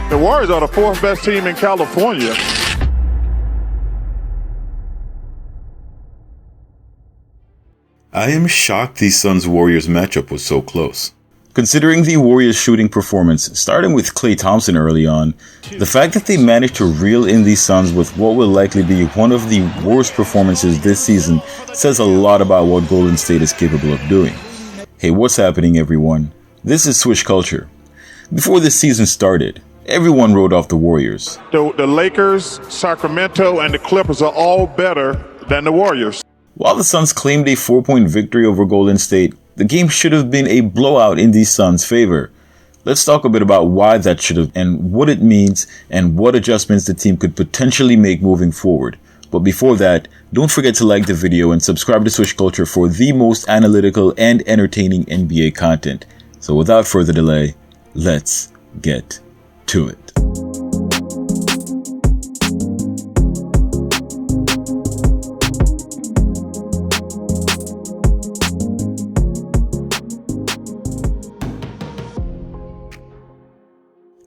The Warriors are the fourth best team in California. I am shocked the Suns-Warriors matchup was so close. Considering the Warriors' shooting performance, starting with Klay Thompson early on, the fact that they managed to reel in the Suns with what will likely be one of the worst performances this season says a lot about what Golden State is capable of doing. Hey, what's happening, everyone? This is Swish Culture. Before this season started, everyone wrote off the Warriors. The Lakers, Sacramento, and the Clippers are all better than the Warriors. While the Suns claimed a 4-point victory over Golden State, the game should have been a blowout in the Suns' favor. Let's talk a bit about why that should have and what it means and what adjustments the team could potentially make moving forward. But before that, don't forget to like the video and subscribe to Swish Culture for the most analytical and entertaining NBA content. So without further delay, let's get to it.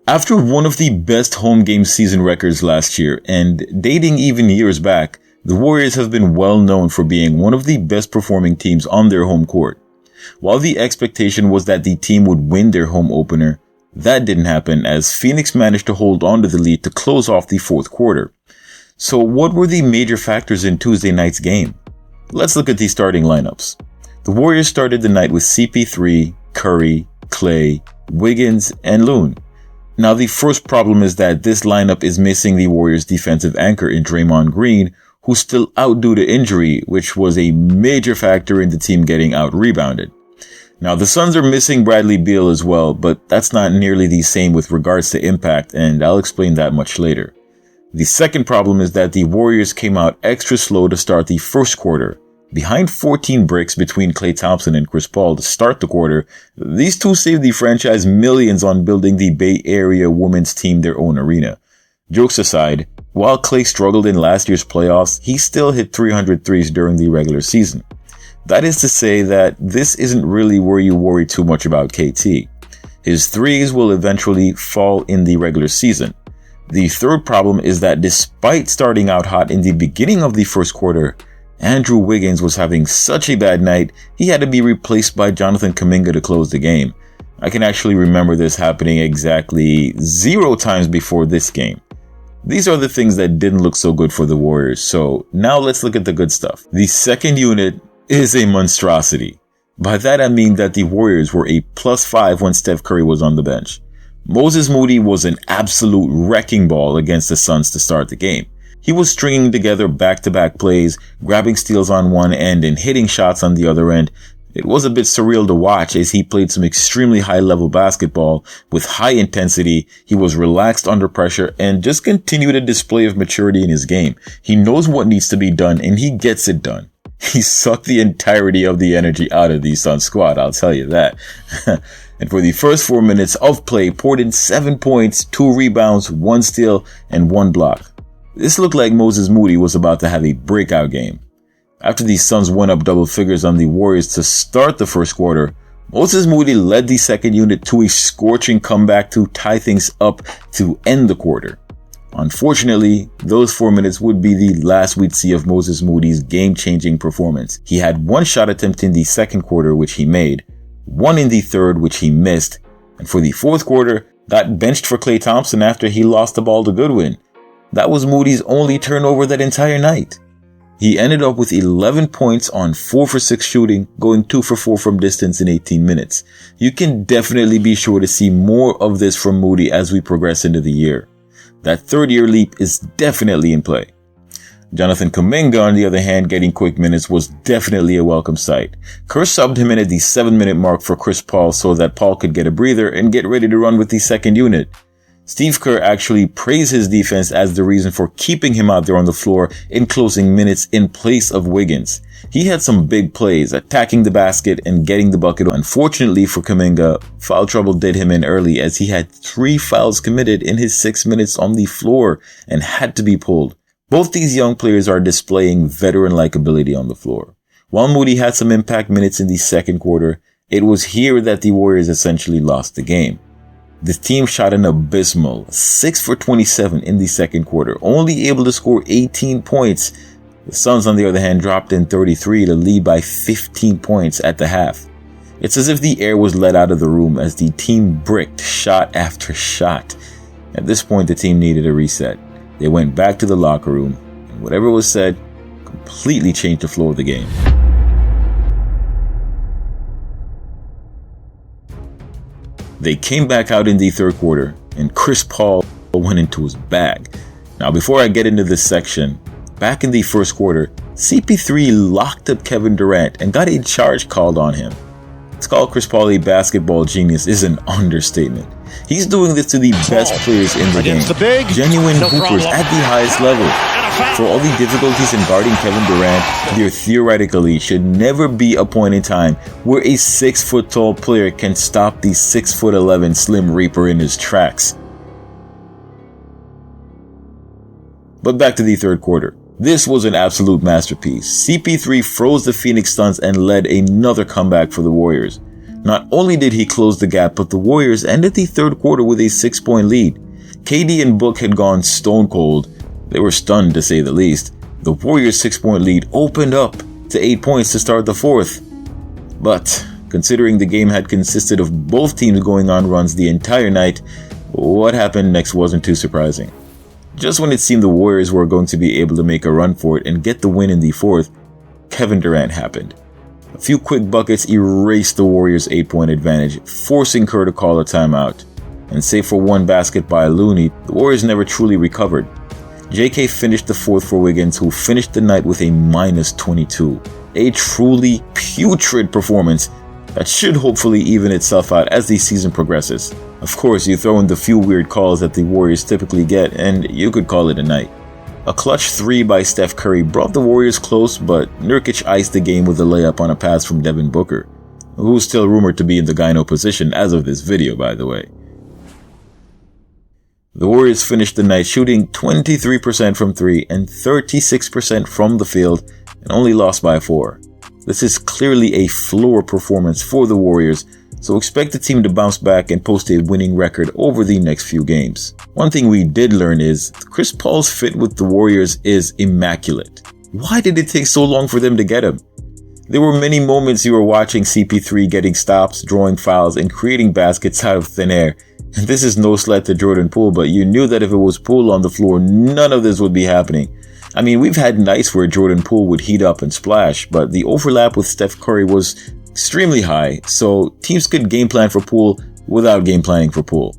After one of the best home game season records last year, and dating even years back, the Warriors have been well known for being one of the best performing teams on their home court. While the expectation was that the team would win their home opener, that didn't happen as Phoenix managed to hold on to the lead to close off the fourth quarter. So what were the major factors in Tuesday night's game? Let's look at the starting lineups. The Warriors started the night with CP3, Curry, Klay, Wiggins, and Loon. Now, the first problem is that this lineup is missing the Warriors' defensive anchor in Draymond Green, who's still out due to injury, which was a major factor in the team getting out-rebounded. Now, the Suns are missing Bradley Beal as well, but that's not nearly the same with regards to impact, and I'll explain that much later. The second problem is that the Warriors came out extra slow to start the first quarter. Behind 14 bricks between Klay Thompson and Chris Paul to start the quarter, these two saved the franchise millions on building the Bay Area women's team their own arena. Jokes aside, while Klay struggled in last year's playoffs, he still hit 300 threes during the regular season. That is to say that this isn't really where you worry too much about KT. His threes will eventually fall in the regular season. The third problem is that despite starting out hot in the beginning of the first quarter, Andrew Wiggins was having such a bad night, he had to be replaced by Jonathan Kuminga to close the game. I can actually remember this happening exactly 0 times before this game. These are the things that didn't look so good for the Warriors, so now let's look at the good stuff. The second unit is a monstrosity. By that I mean that the Warriors were a +5 when Steph Curry was on the bench. Moses Moody was an absolute wrecking ball against the Suns to start the game. He was stringing together back-to-back plays, grabbing steals on one end and hitting shots on the other end. It was a bit surreal to watch as he played some extremely high-level basketball with high intensity. He was relaxed under pressure and just continued a display of maturity in his game. He knows what needs to be done and he gets it done. He sucked the entirety of the energy out of the Suns squad, I'll tell you that. And for the first 4 minutes of play, poured in 7 points, 2 rebounds, 1 steal, and 1 block. This looked like Moses Moody was about to have a breakout game. After the Suns went up double figures on the Warriors to start the first quarter, Moses Moody led the second unit to a scorching comeback to tie things up to end the quarter. Unfortunately, those 4 minutes would be the last we'd see of Moses Moody's game-changing performance. He had 1 shot attempt in the second quarter, which he made, 1 in the third, which he missed, and for the fourth quarter, got benched for Klay Thompson after he lost the ball to Goodwin. That was Moody's only turnover that entire night. He ended up with 11 points on 4 for 6 shooting, going 2 for 4 from distance in 18 minutes. You can definitely be sure to see more of this from Moody as we progress into the year. That third-year leap is definitely in play. Jonathan Kuminga, on the other hand, getting quick minutes was definitely a welcome sight. Kerr subbed him in at the 7-minute mark for Chris Paul so that Paul could get a breather and get ready to run with the second unit. Steve Kerr actually praised his defense as the reason for keeping him out there on the floor in closing minutes in place of Wiggins. He had some big plays, attacking the basket and getting the bucket. Unfortunately for Kuminga, foul trouble did him in early as he had 3 fouls committed in his 6 minutes on the floor and had to be pulled. Both these young players are displaying veteran-like ability on the floor. While Moody had some impact minutes in the second quarter, it was here that the Warriors essentially lost the game. The team shot an abysmal 6 for 27 in the second quarter, only able to score 18 points. The Suns, on the other hand, dropped in 33 to lead by 15 points at the half. It's as if the air was let out of the room as the team bricked shot after shot. At this point, the team needed a reset. They went back to the locker room, and whatever was said completely changed the flow of the game. They came back out in the third quarter, and Chris Paul went into his bag. Now, before I get into this section, back in the first quarter, CP3 locked up Kevin Durant and got a charge called on him. To call Chris Paul a basketball genius is an understatement. He's doing this to the best players in the game, genuine hoopers at the highest level. For all the difficulties in guarding Kevin Durant, there theoretically should never be a point in time where a 6-foot-tall player can stop the 6'11" Slim Reaper in his tracks. But back to the third quarter. This was an absolute masterpiece. CP3 froze the Phoenix Suns and led another comeback for the Warriors. Not only did he close the gap, but the Warriors ended the third quarter with a 6-point lead. KD and Book had gone stone cold. They were stunned, to say the least. The Warriors' 6-point lead opened up to 8 points to start the fourth. But, considering the game had consisted of both teams going on runs the entire night, what happened next wasn't too surprising. Just when it seemed the Warriors were going to be able to make a run for it and get the win in the fourth, Kevin Durant happened. A few quick buckets erased the Warriors' 8-point advantage, forcing Kerr to call a timeout. And save for one basket by Looney, the Warriors never truly recovered. JK finished the fourth for Wiggins, who finished the night with a -22. A truly putrid performance that should hopefully even itself out as the season progresses. Of course, you throw in the few weird calls that the Warriors typically get, and you could call it a night. A clutch 3 by Steph Curry brought the Warriors close, but Nurkic iced the game with a layup on a pass from Devin Booker, who's still rumored to be in the gyno position as of this video, by the way. The Warriors finished the night shooting 23% from 3 and 36% from the field, and only lost by 4. This is clearly a floor performance for the Warriors, so expect the team to bounce back and post a winning record over the next few games. One thing we did learn is Chris Paul's fit with the Warriors is immaculate. Why did it take so long for them to get him? There were many moments you were watching CP3 getting stops, drawing fouls, and creating baskets out of thin air. And this is no slight to Jordan Poole, but you knew that if it was Poole on the floor, none of this would be happening. I mean, we've had nights where Jordan Poole would heat up and splash, but the overlap with Steph Curry was extremely high, so teams could game plan for Poole without game planning for Poole.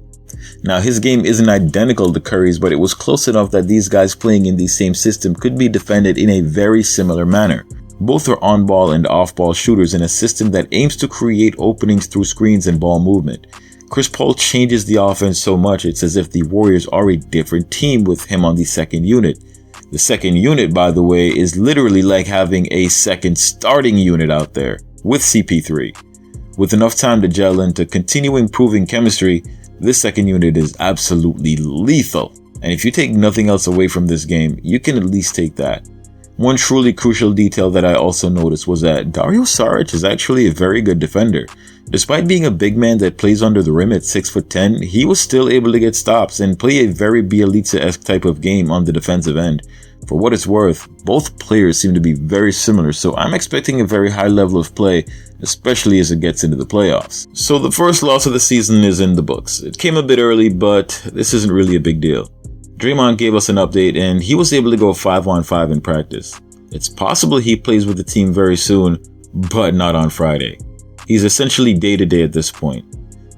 Now, his game isn't identical to Curry's, but it was close enough that these guys playing in the same system could be defended in a very similar manner. Both are on-ball and off-ball shooters in a system that aims to create openings through screens and ball movement. Chris Paul changes the offense so much it's as if the Warriors are a different team with him on the second unit. The second unit, by the way, is literally like having a second starting unit out there with CP3. With enough time to gel and to continue improving chemistry, this second unit is absolutely lethal. And if you take nothing else away from this game, you can at least take that. One truly crucial detail that I also noticed was that Dario Saric is actually a very good defender. Despite being a big man that plays under the rim at 6'10", he was still able to get stops and play a very Bielitsa-esque type of game on the defensive end. For what it's worth, both players seem to be very similar, so I'm expecting a very high level of play, especially as it gets into the playoffs. So the first loss of the season is in the books. It came a bit early, but this isn't really a big deal. Draymond gave us an update and he was able to go 5-on-5 in practice. It's possible he plays with the team very soon, but not on Friday. He's essentially day-to-day at this point.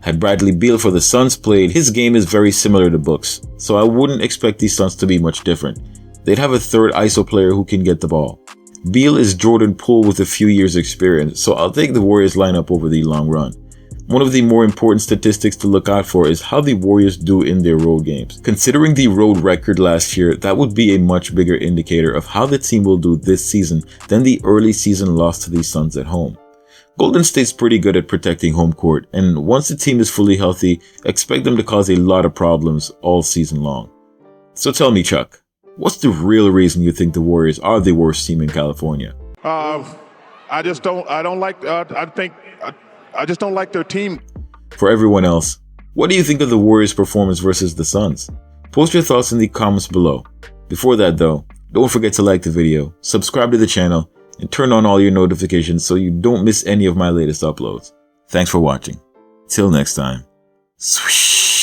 Had Bradley Beal for the Suns played, his game is very similar to Book's, so I wouldn't expect these Suns to be much different. They'd have a third ISO player who can get the ball. Beal is Jordan Poole with a few years experience, so I'll take the Warriors lineup over the long run. One of the more important statistics to look out for is how the Warriors do in their road games. Considering the road record last year, that would be a much bigger indicator of how the team will do this season than the early season loss to the Suns at home. Golden State's pretty good at protecting home court, and once the team is fully healthy, expect them to cause a lot of problems all season long. So tell me, Chuck, what's the real reason you think the Warriors are the worst team in California? I just don't like their team. For everyone else, What do you think of the Warriors' performance versus the Suns? Post your thoughts in the comments below. Before that though, don't forget to like the video, subscribe to the channel, and turn on all your notifications so you don't miss any of my latest uploads. Thanks for watching. Till next time. Swish.